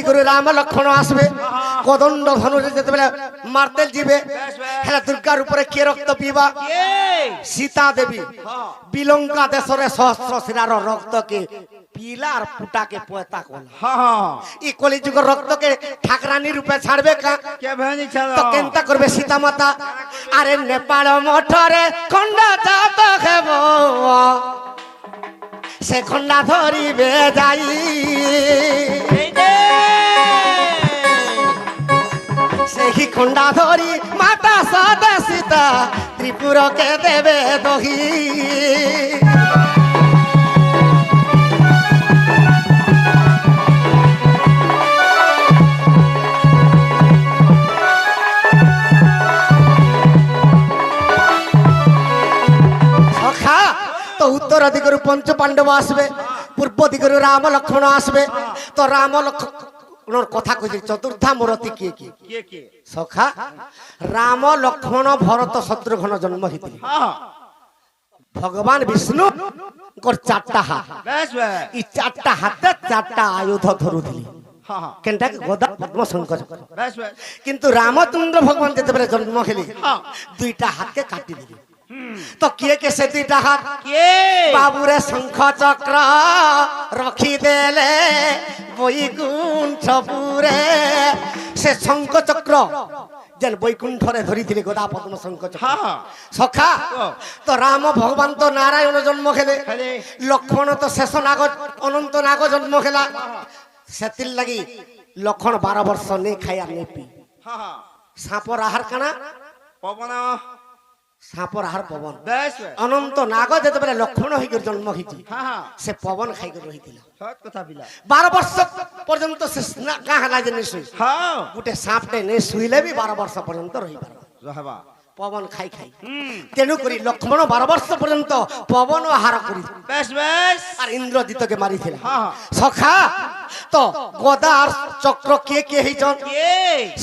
দিগরে রাম লক্ষণ আসবে কদণ্ড ধনুরে যেতেবেলে মারতে যাবে হেলা দুর্গার উপরে কে রক্ত পিবা সীতা দেবী বিলঙ্কা দেশরে সহস্র শিরার রক্তকে পিলার ফুটাকে পয়তা কলা ই কলিযুগের রক্তকে ঠাকরানি রূপে ছাড়বে তো কেনতা করবে সীতা মাতা আরে নেপাল মঠরে খন্ডা জাত হেব সে খন্ডা ধরিবে যাই সেই খন্ডা ধরি মাতা সদা সীতা ত্রিপুরকে দেবে দহি তো উত্তর দিগর পঞ্চ পাণ্ডব আসবে পূর্ব দিগর রাম লক্ষ্মণ আসবে তো রাম লক্ষ্মণর কথা কইছে চতুর্থা মূরতি কে কে সখা রাম লক্ষ্মণ ভরত শত্রুঘ্ন জন্ম হইছিল ভগবান বিষ্ণু চারটা হাত এই চারটা হাতে চারটা আয়ুধ ধরুଥିଲେ কেনটা গদা পদ্ম শঙ্খ কিন্তু রামচন্দ্র ভগবান যেতেবেলে জন্ম হেলি দুইটা হাতকে কাটি দিলে তো কিয়ে কে সে দুইটা হাত বাবুরে শঙ্খ চক্র রখি দেলে বৈকুণ্ঠপুরে সে শঙ্খ চক্র যেন বৈকুণ্ঠরে ধরিଥିଲେ গদা পদ্ম শঙ্খ চক্র সখা তো রাম ভগবান তো নারায়ণ জন্ম খেলে লক্ষ্মণ তো শেষ নাগ অনন্ত নাগ জন্ম খেলা সেতির লাগি লক্ষ্মণ 12 বর্ষ নেই খাইয়া নেই পি সাপর আহার কানা পবন সাপর আহার পবন অনন্ত নাগ যেতেবেলে লক্ষ্মণ হইকি জন্ম হইছি সে পবন খাইকি রহিছিল 12 বর্ষ পর্যন্ত সে কাঁ হেলা যে নিশুই গোটে সাপটে নে শুইলে বি 12 বর্ষ পর্যন্ত রহিবা পবন খাই খাই তেণু করি লক্ষ্মণ 12 বর্ষ পর্যন্ত পবন আহার করি আর ইন্দ্রজিতকে মারিছিল সখা তো গদা আর চক্র কে কে হইছন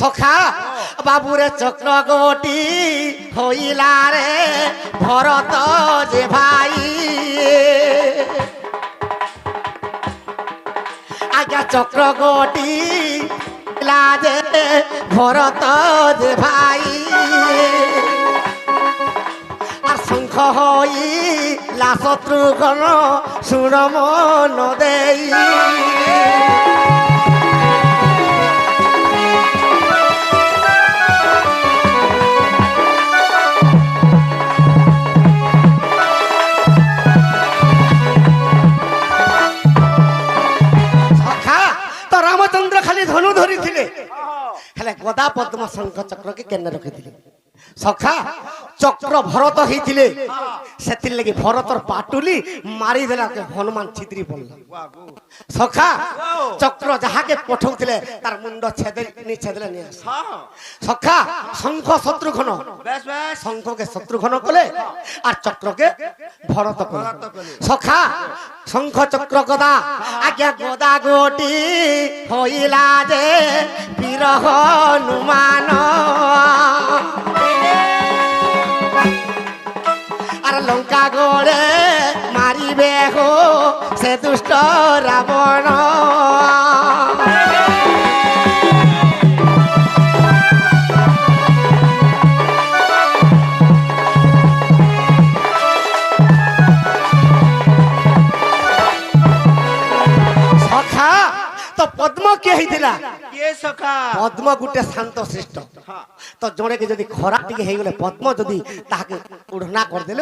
সখা বাবুরে চক্র গোটি হইলা রে ভরত যে ভাই আজ্ঞা চক্র গোটি লাজে ভরত যে ভাই আর শঙ্খ হই লা শত্রুঘ্ন শুণ মন দেই রামচন্দ্র খালি ধনু ধরিଥିଲେ হেলে গদা পদ্ম শঙ্খ চক্রকে কেন্দ্র রখিଥିଲେ সখা চক্র ভরত হইଥିଲେ সেতির লাগি ভরতর পাটুলি মারি দেলা হনুমান ছিদ্রি পড়ল সখা চক্র যাহাকে পঠাউଥିଲେ তার মুন্ড ছেদেলে নিয়ে আসে সখা শঙ্খ শত্রুঘ্ন শঙ্খকে শত্রুঘ্ন কলে আর চক্রকে ভরত কলে সখা শঙ্খ চক্র গদা আজ্ঞা গদা গোটি হইলা যে বীর হনুমান আর লঙ্কা গড়ে মারিবে হো সে দুষ্ট রাবণ সখা তো পদ্ম কে হইতিলা পদ্ম গুটে শান্ত শ্রেষ্ঠ তো জনেকে যদি খরা টিকে হয়ে গেলে পদ্ম যদি তাহাকে উড়না করদেল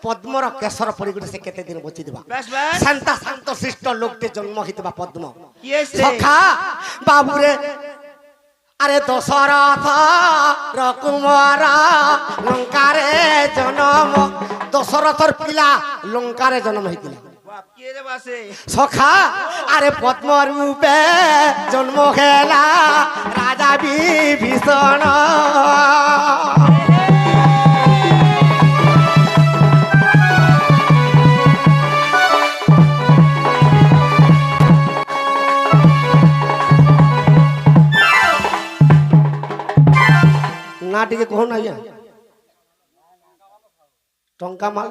পদ্মর কেশর পরি গুটে সে কেতে দিন বচি দেবা শান্ত শান্ত শ্রেষ্ঠ লোকতে জন্ম হইতবা পদ্ম সখা বাবুরে আরে দশরথ রকুমার লঙ্কারে জন্ম দশরথর পিলা লঙ্কারে জন্ম হইতিলা সখা আরে পদ্ম রূপে জন্ম খেলা রাজা বিভীষণ না টিকে কহন আজ্ঞা টঙ্কা মাল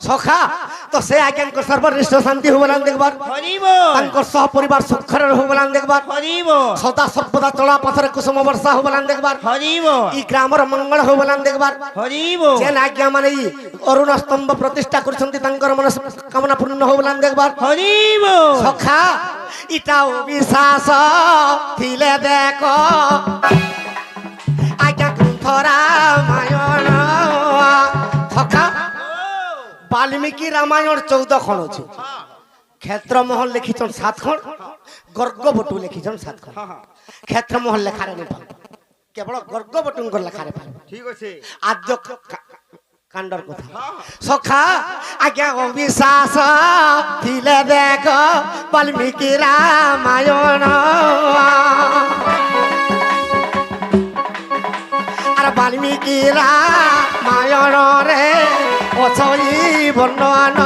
সখা তো সে আজ্ঞান সর্বনিষ্ঠ শান্তি হবলান দেখবার তাঙ্কর সহ পরিবার সুখরে হবলান দেখবার সদা সর্বদা চলা পথরে কুসুম বর্ষা হবলান দেখবার ই গ্রামর মঙ্গল হবলান দেখবার যেন আজ্ঞা মানে ই অরুণ স্তম্ভ প্রতিষ্ঠা করছন্তি তাঙ্কর মনস্কামনা পূর্ণ হবলান দেখবার সখা ইটাও বিশ্বাস থিলে দেখ আজ্ঞা গ্রন্থ রামায়ণ সখা বাল্মীকি রামায়ণ 14 খণ্ড আছে ক্ষেত্রমোহন লিখিছন 7 খণ্ড গর্গবটু লিখিছন 7 খণ্ড ক্ষেত্রমোহন লেখারে নেই কেবল গর্গবটুঙ্কর লেখারে পাই ঠিক আছে আদ্য কাণ্ডর কথা সখা আজ্ঞা অবিশ্বাস থিলে দেখ বাল্মীকি রামায়ণ আর বাল্মীকি রামায়ণ রে অছই বর্ণন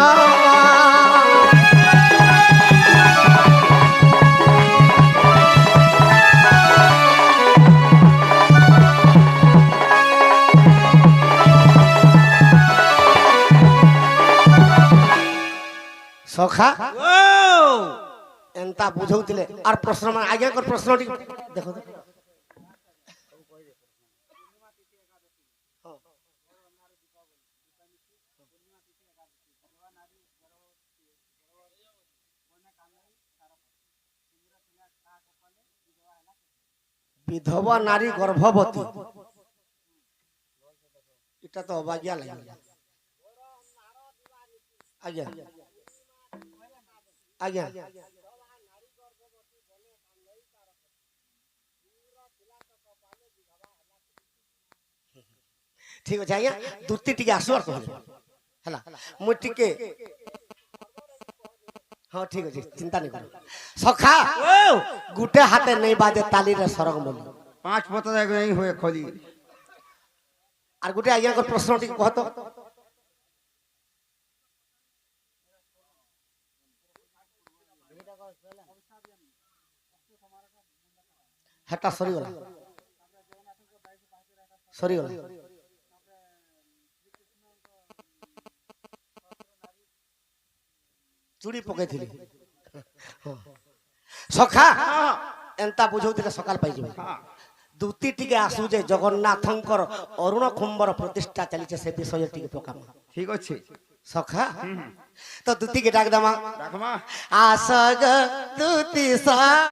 সখা এন্তা বুঝাউଥିଲେ আর প্রশ্ন আগে প্রশ্নটি দেখো বিধবা নারী গর্ভবতী এটা তো অবাগিয়া লাগে আজ্ঞা আজ্ঞা ঠিক আছে আজ্ঞা দুটি টিকে আসু আর কহিলে হেলা মু টিকে হ্যাঁ ঠিক আছে চিন্তা নেই করো সখা গুটে হাতে নেই বাজে তালির সরগ বলি 5 পতা জায়গা নেই হয়ে খলি আর গুটে আজ্ঞা প্রশ্নটি কহতো হেটা সরিগলা সরিগলা চুড়ি পকাইছিলি সখা এন্তা বুঝাউଥିଲେ সকাল পাইଯିବେ দুতি টিকে আসু যে জগন্নাথঙ্কর অরুণ কুম্ভর প্রতিষ্ঠা চালিছে সে বিষয়ে টিকে পকাম ঠিক আছে সখা তো দুতিকে ডাক দামা ডাকমা আস গ দুতি সা